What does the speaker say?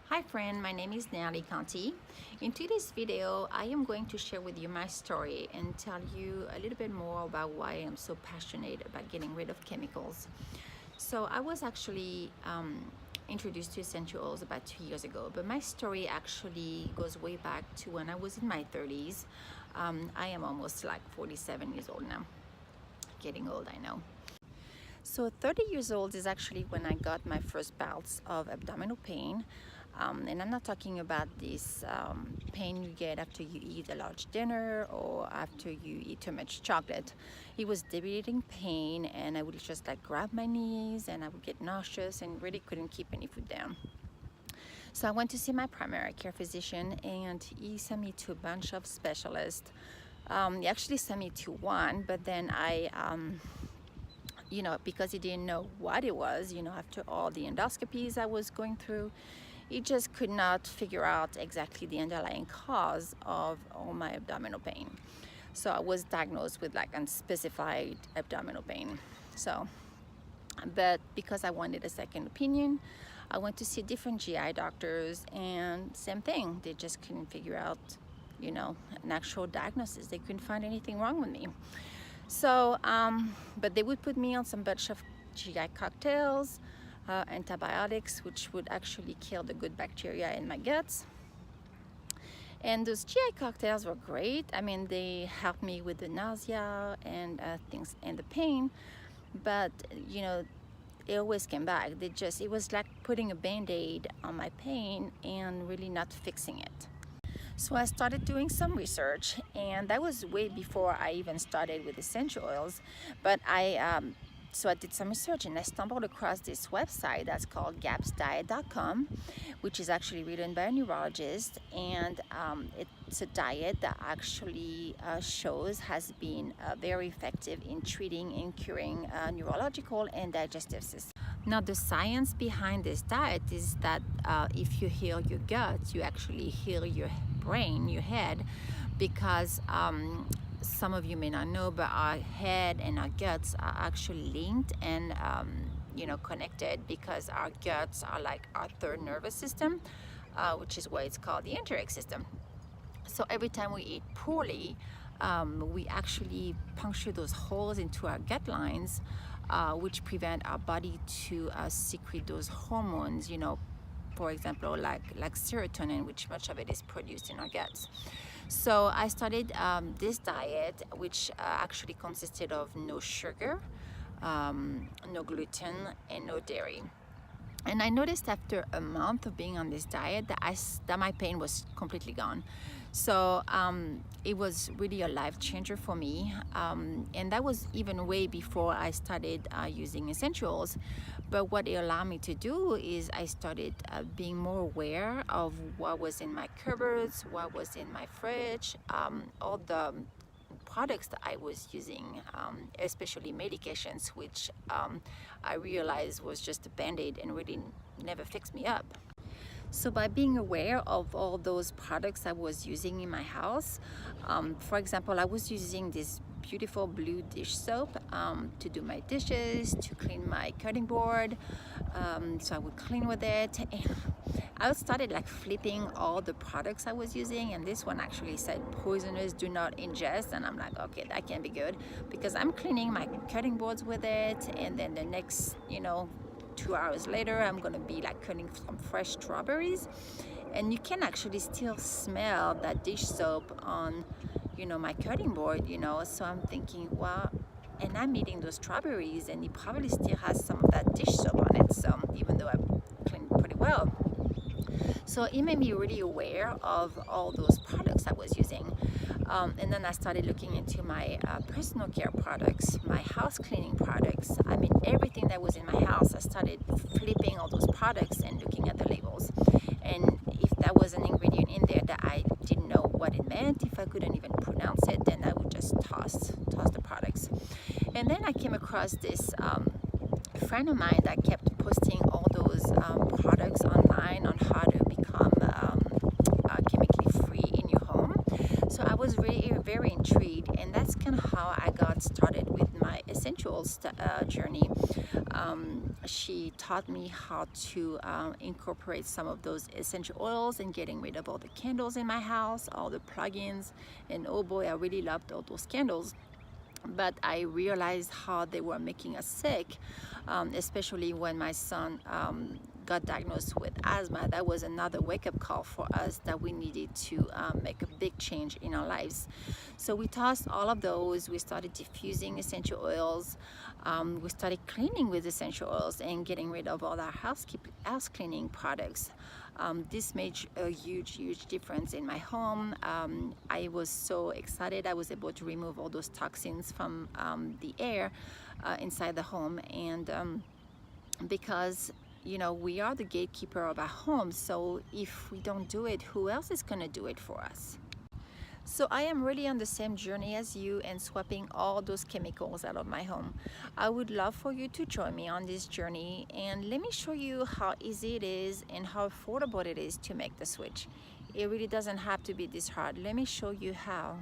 Hi friend, my name is Natalie Conti. In today's video, I am going to share with you my story and tell you a little bit more about why I'm so passionate about getting rid of chemicals. So I was actually introduced to essential oils about 2 years ago, but my story actually goes way back to when I was in my 30s. I am almost like 47 years old now. Getting old, I know. So 30 years old is actually when I got my first bouts of abdominal pain. And I'm not talking about this pain you get after you eat a large dinner or after you eat too much chocolate. It was debilitating pain, and I would just like grab my knees and I would get nauseous and really couldn't keep any food down. So I went to see my primary care physician, and he sent me to a bunch of specialists. He actually sent me to one, but then I because he didn't know what it was, after all the endoscopies I was going through, he just could not figure out exactly the underlying cause of all my abdominal pain. So I was diagnosed with like unspecified abdominal pain. But because I wanted a second opinion, I went to see different GI doctors, and same thing, they just couldn't figure out, an actual diagnosis. They couldn't find anything wrong with me. So, but they would put me on some bunch of GI cocktails, antibiotics, which would actually kill the good bacteria in my guts. And those GI cocktails were great. I mean, they helped me with the nausea and things and the pain, but it always came back. It was like putting a band-aid on my pain and really not fixing it. So I started doing some research, and that was way before I even started with essential oils. But so I did some research, and I stumbled across this website that's called GAPSdiet.com, which is actually written by a neurologist, and it's a diet that actually shows has been very effective in treating and curing neurological and digestive systems. Now, the science behind this diet is that if you heal your gut, you actually heal your brain, your head, because some of you may not know, but our head and our guts are actually linked and connected, because our guts are like our third nervous system, which is why it's called the enteric system. So every time we eat poorly, we actually puncture those holes into our gut lines, which prevent our body to secrete those hormones, for example, like serotonin, which much of it is produced in our guts. So I started this diet, which actually consisted of no sugar, no gluten, and no dairy. And I noticed after a month of being on this diet that my pain was completely gone. So it was really a life changer for me, and that was even way before I started using essentials. But what it allowed me to do is I started being more aware of what was in my cupboards, what was in my fridge, all the products that I was using, especially medications, which I realized was just a band-aid and really never fixed me up. So by being aware of all those products I was using in my house, for example, I was using this beautiful blue dish soap to do my dishes, to clean my cutting board, so I would clean with it. And I started like flipping all the products I was using, and this one actually said poisonous, do not ingest, and I'm like, okay, that can't be good, because I'm cleaning my cutting boards with it, and then the next 2 hours later I'm gonna be like cutting some fresh strawberries, and you can actually still smell that dish soap on my cutting board, so I'm thinking, well, and I'm eating those strawberries and it probably still has some of that dish soap on it, so even though I cleaned pretty well. So it made me really aware of all those products I was using. And then I started looking into my personal care products, my house cleaning products. I mean, everything that was in my house, I started flipping all those products and looking at the labels. And if there was an ingredient in there that I didn't know what it meant, if I couldn't even pronounce it, then I would just toss the products. And then I came across this friend of mine that kept posting all those products online on how to become chemically free in your home. So I was very intrigued, and that's kind of how I got started with my my essentials journey. She taught me how to incorporate some of those essential oils and getting rid of all the candles in my house, all the plugins, and oh boy, I really loved all those candles. But I realized how they were making us sick, especially when my son got diagnosed with asthma. That was another wake-up call for us that we needed to make a big change in our lives. So we tossed all of those. We started diffusing essential oils. We started cleaning with essential oils and getting rid of all our house cleaning products. This made a huge difference in my home. I was so excited. I was able to remove all those toxins from the air inside the home, and because we are the gatekeeper of our home, so if we don't do it, who else is going to do it for us? So I am really on the same journey as you and swapping all those chemicals out of my home. I would love for you to join me on this journey, and let me show you how easy it is and how affordable it is to make the switch. It really doesn't have to be this hard. Let me show you how.